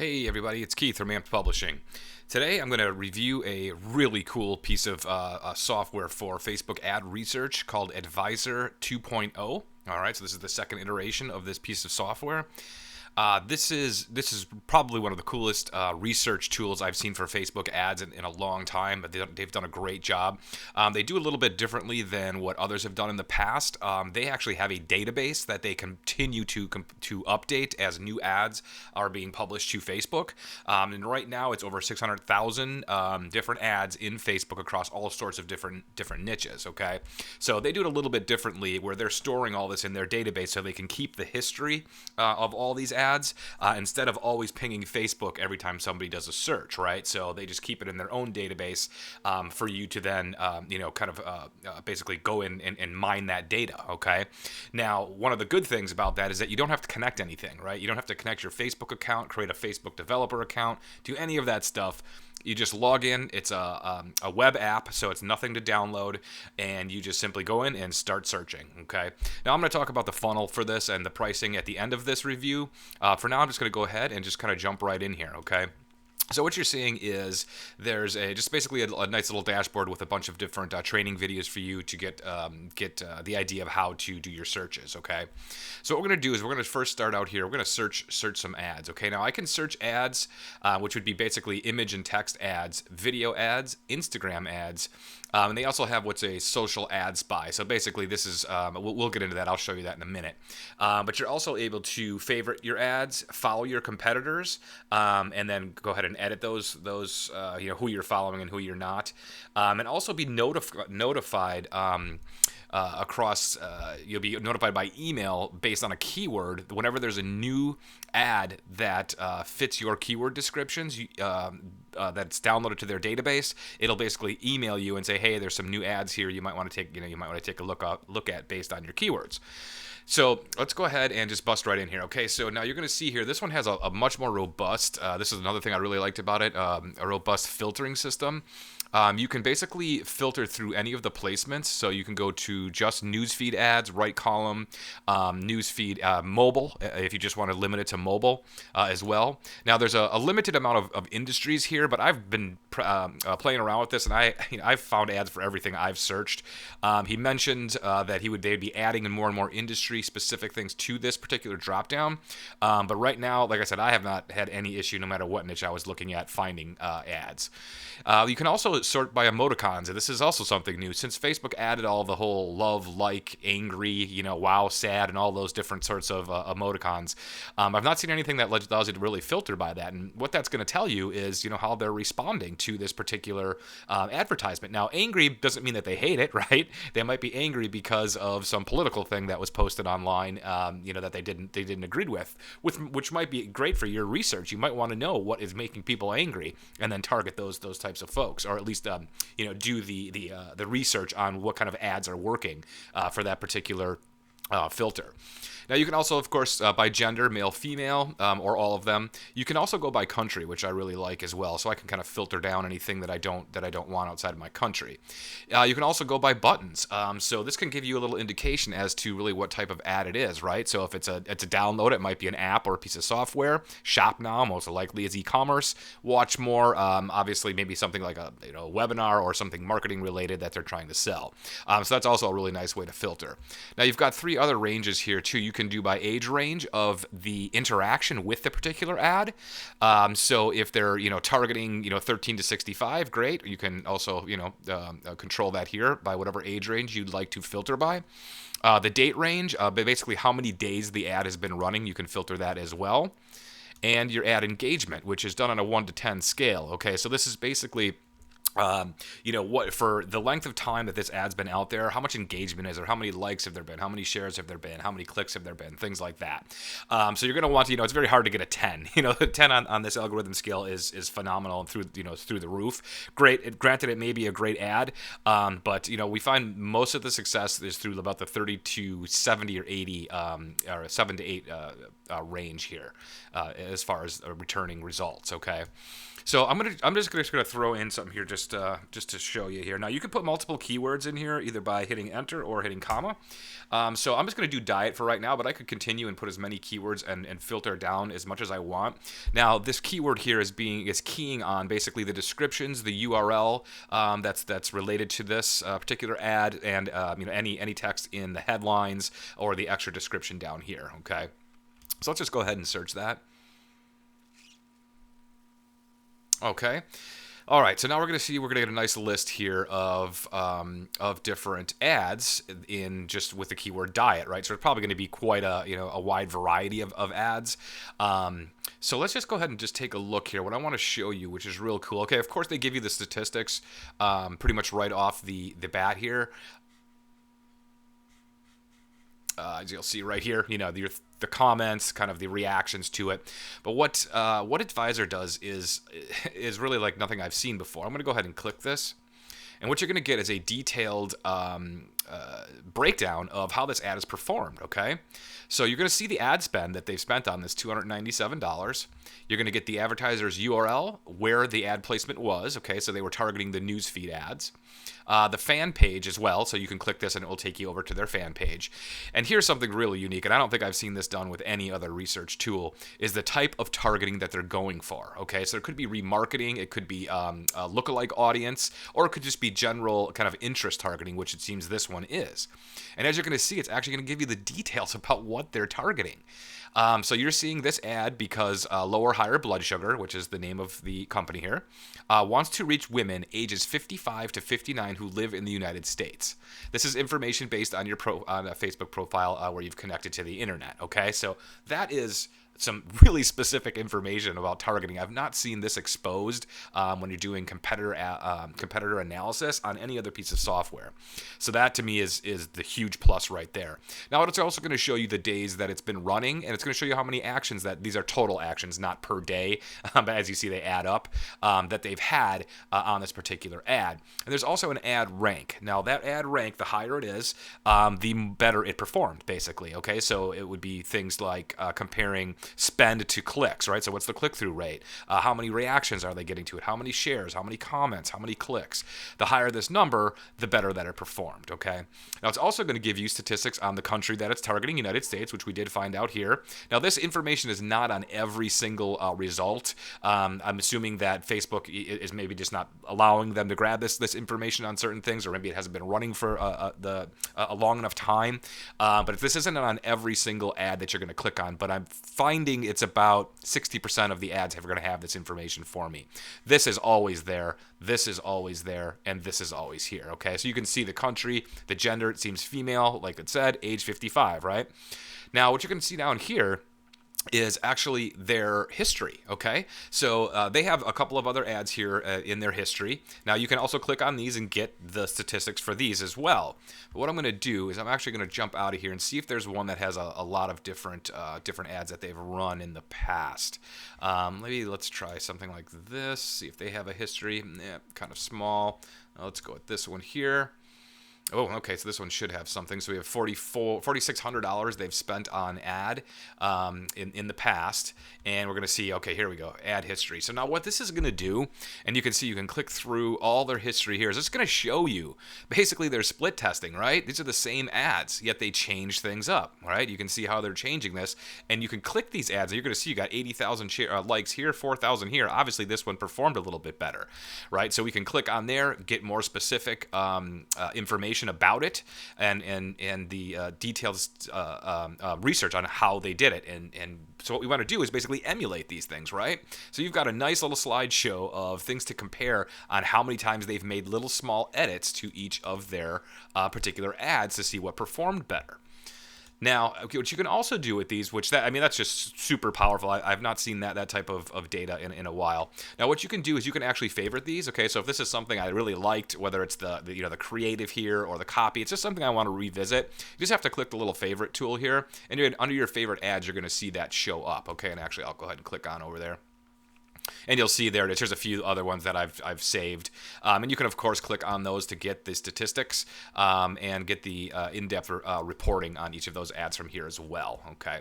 Hey everybody, it's Keith from Amped Publishing. Today I'm going to review a really cool piece of software for Facebook ad research called Adsviser 2.0. All right, so this is the second iteration of this piece of software. This is probably one of the coolest research tools I've seen for Facebook ads in a long time. But they've done a great job. They do a little bit differently than what others have done in the past. They actually have a database that they continue to update as new ads are being published to Facebook. And right now it's over 600,000 different ads in Facebook across all sorts of different niches. Okay, so they do it a little bit differently, where they're storing all this in their database so they can keep the history of all these ads instead of always pinging Facebook every time somebody does a search, right? So they just keep it in their own database for you to then, basically go in and mine that data, okay? Now, one of the good things about that is that you don't have to connect anything, right? You don't have to connect your Facebook account, create a Facebook developer account, do any of that stuff. You just log in. It's a web app, so it's nothing to download, and you just simply go in and start searching, okay? Now, I'm going to talk about the funnel for this and the pricing at the end of this review. For now, I'm just going to go ahead and just kind of jump right in here, okay? So what you're seeing is there's just basically a nice little dashboard with a bunch of different training videos for you to get the idea of how to do your searches. Okay, so what we're going to do is we're going to first start out here. We're going to search some ads. Okay, now I can search ads, which would be basically image and text ads, video ads, Instagram ads. And they also have what's a social ad spy. So basically, this is we'll get into that. I'll show you that in a minute. But you're also able to favorite your ads, follow your competitors, and then go ahead and edit those who you're following and who you're not, and also be notified. You'll be notified by email based on a keyword whenever there's a new ad that fits your keyword descriptions. That's downloaded to their database. It'll basically email you and say, "Hey, there's some new ads here. You might want to take a look at based on your keywords." So let's go ahead and just bust right in here. Okay, so now you're going to see here, this one has a much more robust, this is another thing I really liked about it, a robust filtering system. You can basically filter through any of the placements. So you can go to just newsfeed ads, right column, newsfeed mobile, if you just want to limit it to mobile as well. Now there's a limited amount of industries here, but I've been playing around with this, and I've found ads for everything I've searched. He mentioned that they'd be adding in more and more industry-specific things to this particular dropdown. But right now, like I said, I have not had any issue, no matter what niche I was looking at, finding ads. You can also sort by emoticons, and this is also something new since Facebook added all the whole love, like, angry, wow, sad, and all those different sorts of emoticons. I've not seen anything that allows you to really filter by that, and what that's going to tell you is how they're responding to this particular advertisement. Now, angry doesn't mean that they hate it, right? They might be angry because of some political thing that was posted online, that they didn't agree with, which might be great for your research. You might want to know what is making people angry, and then target those types of folks, or at least do the research on what kind of ads are working for that particular filter. Now you can also, of course, by gender, male, female, or all of them. You can also go by country, which I really like as well. So I can kind of filter down anything that I don't want outside of my country. You can also go by buttons. So this can give you a little indication as to really what type of ad it is, right? So if it's a download, it might be an app or a piece of software. Shop now, most likely is e-commerce. Watch more, obviously maybe something like a webinar or something marketing related that they're trying to sell. So that's also a really nice way to filter. Now you've got three other ranges here too. You can do by age range of the interaction with the particular ad. So if they're targeting 13 to 65, great. You can also control that here by whatever age range you'd like to filter by. The date range, basically how many days the ad has been running, you can filter that as well. And your ad engagement, which is done on a 1 to 10 scale. Okay, so this is basically what for the length of time that this ad's been out there, how much engagement is there, how many likes have there been, how many shares have there been, how many clicks have there been, things like that. So you're going to want to, it's very hard to get a 10. The 10 on this algorithm scale is phenomenal and through the roof. Great. Granted, it may be a great ad, but we find most of the success is through about the 30 to 70 or 80 or 7 to 8 range here as far as returning results. Okay. So I'm just going to throw in something here just just to show you here. Now you can put multiple keywords in here either by hitting enter or hitting comma. So I'm just going to do diet for right now, but I could continue and put as many keywords and filter down as much as I want. Now this keyword here is keying on basically the descriptions, the URL that's related to this particular ad, and any text in the headlines or the extra description down here. Okay, so let's just go ahead and search that. Okay. All right, so now we're going to get a nice list here of different ads in just with the keyword diet, right? So it's probably going to be quite a wide variety of ads. So let's just go ahead and just take a look here. What I want to show you, which is real cool. Okay, of course they give you the statistics pretty much right off the bat here. As you'll see right here, the comments, kind of the reactions to it. But what Adsviser does is really like nothing I've seen before. I'm going to go ahead and click this. And what you're going to get is a detailed breakdown of how this ad is performed, okay? So you're going to see the ad spend that they've spent on this, $297. You're going to get the advertiser's URL, where the ad placement was, okay? So they were targeting the newsfeed ads. The fan page as well, so you can click this and it will take you over to their fan page. And here's something really unique, and I don't think I've seen this done with any other research tool, is the type of targeting that they're going for, okay? So it could be remarketing, it could be a lookalike audience, or it could just be general kind of interest targeting, which it seems this one is. And as you're going to see, it's actually going to give you the details about what they're targeting. So you're seeing this ad because Lower Higher Blood Sugar, which is the name of the company here, wants to reach women ages 55 to 59 who live in the United States. This is information based on your on a Facebook profile where you've connected to the internet. Okay, so that is some really specific information about targeting. I've not seen this exposed when you're doing competitor analysis on any other piece of software. So that to me is the huge plus right there. Now it's also going to show you the days that it's been running, and it's going to show you how many actions that these are total actions, not per day, but as you see they add up, that they've had on this particular ad. And there's also an ad rank. Now that ad rank, the higher it is, the better it performed, basically. Okay, so it would be things like comparing spend to clicks, right? So what's the click-through rate? How many reactions are they getting to it? How many shares? How many comments? How many clicks? The higher this number, the better that it performed, okay? Now, it's also going to give you statistics on the country that it's targeting, United States, which we did find out here. Now, this information is not on every single result. I'm assuming that Facebook is maybe just not allowing them to grab this information on certain things, or maybe it hasn't been running for a long enough time. But if this isn't on every single ad that you're going to click on, but I'm finding it's about 60% of the ads are going to have this information for me. This is always there, this is always there, and this is always here, okay? So you can see the country, the gender, it seems female, like it said, age 55, right? Now, what you're going to see down here is actually their history, okay? So they have a couple of other ads here in their history. Now you can also click on these and get the statistics for these as well. But what I'm going to do is I'm actually going to jump out of here and see if there's one that has a lot of different ads that they've run in the past. Maybe let's try something like this, see if they have a history. Kind of small. Let's go with this one here. Oh, okay, so this one should have something. So we have $4,600 they've spent on ad in the past. And we're going to see, okay, here we go, ad history. So now what this is going to do, and you can see you can click through all their history here, is it's going to show you basically their split testing, right? These are the same ads, yet they change things up, right? You can see how they're changing this. And you can click these ads, and you're going to see you got 80,000 likes here, 4,000 here. Obviously, this one performed a little bit better, right? So we can click on there, get more specific information about it and the details research on how they did it, and so what we want to do is basically emulate these things, right? So you've got a nice little slideshow of things to compare on how many times they've made little small edits to each of their particular ads to see what performed better. Now, what you can also do with these, that's just super powerful. I've not seen that type of data in a while. Now, what you can do is you can actually favorite these. Okay, so if this is something I really liked, whether it's the creative here or the copy, it's just something I want to revisit. You just have to click the little favorite tool here, and under your favorite ads, you're going to see that show up. Okay, and actually, I'll go ahead and click on over there. And you'll see there it is. Here's a few other ones that I've saved. And you can, of course, click on those to get the statistics and get the in-depth reporting on each of those ads from here as well. Okay.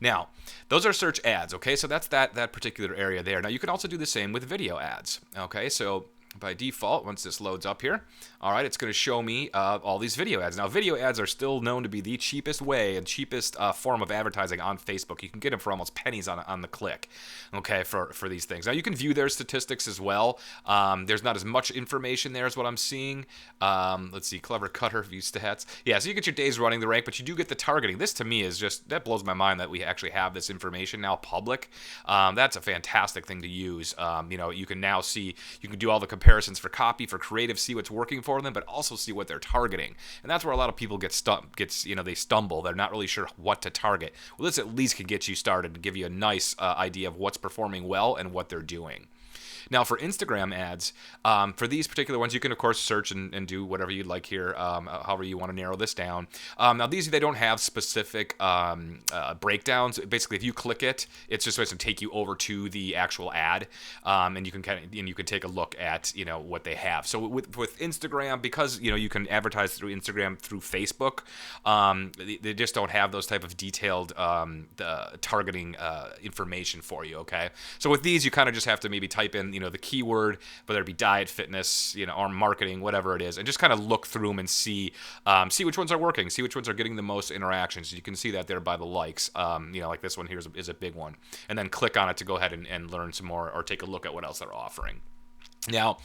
Now, those are search ads. Okay, so that's that particular area there. Now, you can also do the same with video ads. Okay, so by default, once this loads up here, all right, it's going to show me all these video ads. Now, video ads are still known to be the cheapest way and cheapest form of advertising on Facebook. You can get them for almost pennies on the click, okay, for these things. Now, you can view their statistics as well. There's not as much information there as what I'm seeing. Let's see, Clever Cutter view stats. Yeah, so you get your days running the rank, but you do get the targeting. This, to me, is just, that blows my mind that we actually have this information now public. That's a fantastic thing to use. You can now see, you can do all the comparisons for copy, for creative, see what's working for them, but also see what they're targeting. And that's where a lot of people they stumble. They're not really sure what to target. Well, this at least can get you started and give you a nice idea of what's performing well and what they're doing. Now, for Instagram ads, for these particular ones, you can, of course, search and do whatever you'd like here, however you want to narrow this down. Now, these, they don't have specific breakdowns. Basically, if you click it, it's just supposed to take you over to the actual ad, and you can take a look at, what they have. So with Instagram, because, you can advertise through Instagram, through Facebook, they just don't have those type of detailed targeting information for you, okay? So with these, you kind of just have to maybe type in, the keyword, whether it be diet, fitness, or marketing, whatever it is, and just kind of look through them and see which ones are working, see which ones are getting the most interactions. You can see that there by the likes, like this one here is a big one, and then click on it to go ahead and learn some more or take a look at what else they're offering. Now,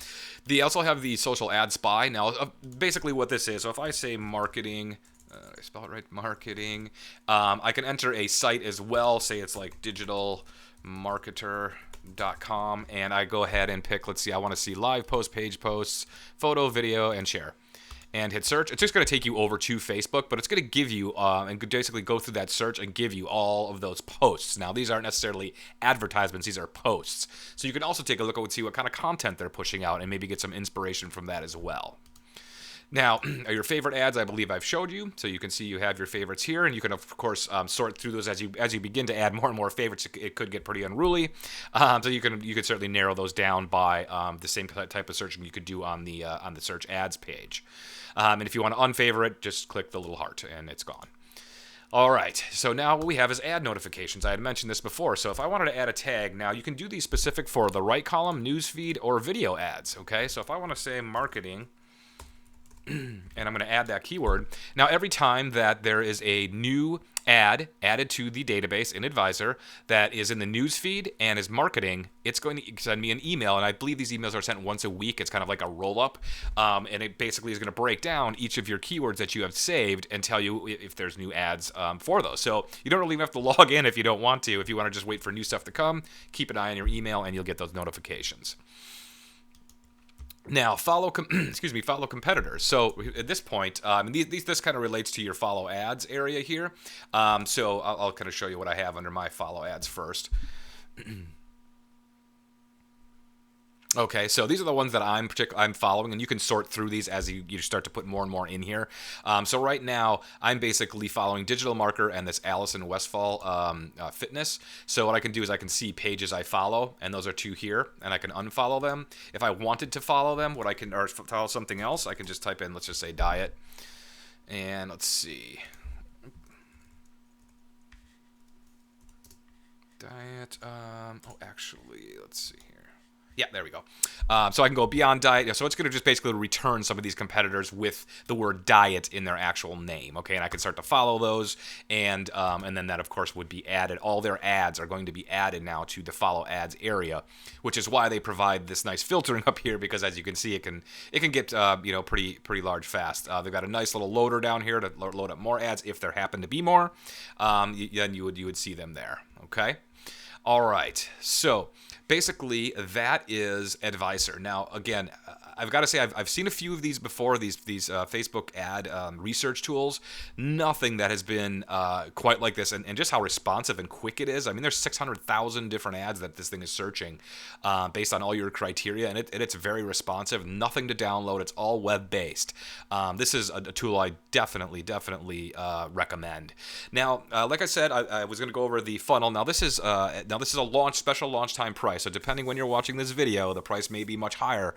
they also have the social ad spy. Now, basically what this is, so if I say marketing, I spell it right, marketing, I can enter a site as well, say it's like digitalmarketer.com, and I go ahead and pick, let's see, I want to see live post, page posts, photo, video, and share, and hit search. It's just going to take you over to Facebook, but it's going to give you and basically go through that search and give you all of those posts. Now, these aren't necessarily advertisements, these are posts, so you can also take a look at see what kind of content they're pushing out and maybe get some inspiration from that as well. Now, your favorite ads, I believe I've showed you, so you can see you have your favorites here, and you can, of course, sort through those as you begin to add more and more favorites. It could get pretty unruly, so you can certainly narrow those down by the same type of searching you could do on the search ads page. And if you want to unfavorite, just click the little heart, and it's gone. All right, so now what we have is ad notifications. I had mentioned this before, so if I wanted to add a tag, now you can do these specific for the right column, newsfeed, or video ads, okay? So if I want to say marketing, and I'm going to add that keyword. Now, every time that there is a new ad added to the database in Adsviser that is in the news feed and is marketing, it's going to send me an email, and I believe these emails are sent once a week. It's kind of like a roll-up, and it basically is going to break down each of your keywords that you have saved and tell you if there's new ads for those. So you don't really have to log in if you don't want to. If you want to just wait for new stuff to come, keep an eye on your email, and you'll get those notifications. Now, follow competitors. So at this point, this kind of relates to your follow ads area here. So I'll kind of show you what I have under my follow ads first. Okay, so these are the ones that I'm following, and you can sort through these as you start to put more and more in here. So right now, I'm basically following Digital Marketer and this Allison Westfall Fitness. So what I can do is I can see pages I follow, and those are two here, and I can unfollow them. If I wanted to follow them, or follow something else, I can just type in, let's just say diet, and let's see. Diet, actually, let's see here. Yeah, there we go. So I can go beyond diet. So it's going to just basically return some of these competitors with the word diet in their actual name. Okay, and I can start to follow those, and then that, of course, would be added. All their ads are going to be added now to the follow ads area, which is why they provide this nice filtering up here, because as you can see, it can get pretty large fast. They've got a nice little loader down here to load up more ads if there happen to be more. Then you would see them there. Okay. All right. So basically, that is Adsviser. Now, again, I've got to say I've seen a few of these before. These Facebook ad research tools. Nothing that has been quite like this, and just how responsive and quick it is. I mean, there's 600,000 different ads that this thing is searching based on all your criteria, and it's very responsive. Nothing to download. It's all web based. This is a tool I definitely recommend. Now, like I said, I was going to go over the funnel. Now this is a special launch time price. So depending when you're watching this video, the price may be much higher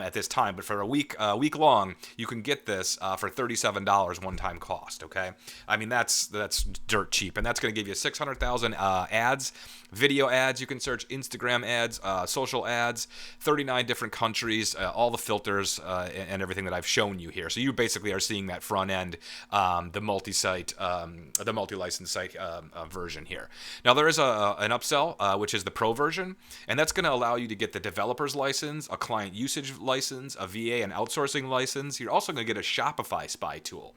at this time, but for a week long, you can get this for $37 one-time cost. Okay, I mean that's dirt cheap, and that's going to give you 600,000 ads, video ads. You can search Instagram ads, social ads, 39 different countries, all the filters and everything that I've shown you here. So you basically are seeing that front end, the multi-site, the multi-license site version here. Now there is an upsell, which is the pro version, and that's going to allow you to get the developer's license, a client usage license, a VA and outsourcing license. You're also going to get a Shopify spy tool,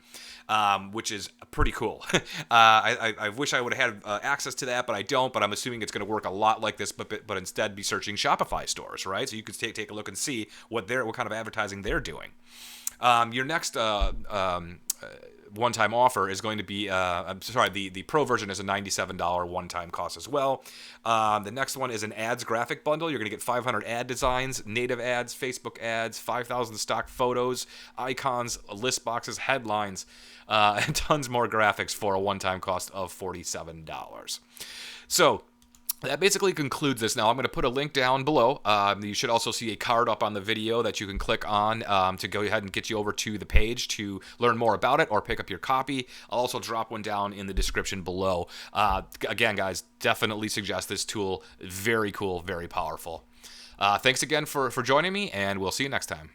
which is pretty cool. I wish I would have had access to that, but I don't. But I'm assuming it's going to work a lot like this, but instead be searching Shopify stores, right? So you can take a look and see what kind of advertising they're doing. Your next one-time offer is going to be, the pro version is a $97 one-time cost as well. The next one is an ads graphic bundle. You're going to get 500 ad designs, native ads, Facebook ads, 5,000 stock photos, icons, list boxes, headlines, and tons more graphics for a one-time cost of $47. So that basically concludes this. Now, I'm going to put a link down below. You should also see a card up on the video that you can click on to go ahead and get you over to the page to learn more about it or pick up your copy. I'll also drop one down in the description below. Again, guys, definitely suggest this tool. Very cool, very powerful. Thanks again for joining me, and we'll see you next time.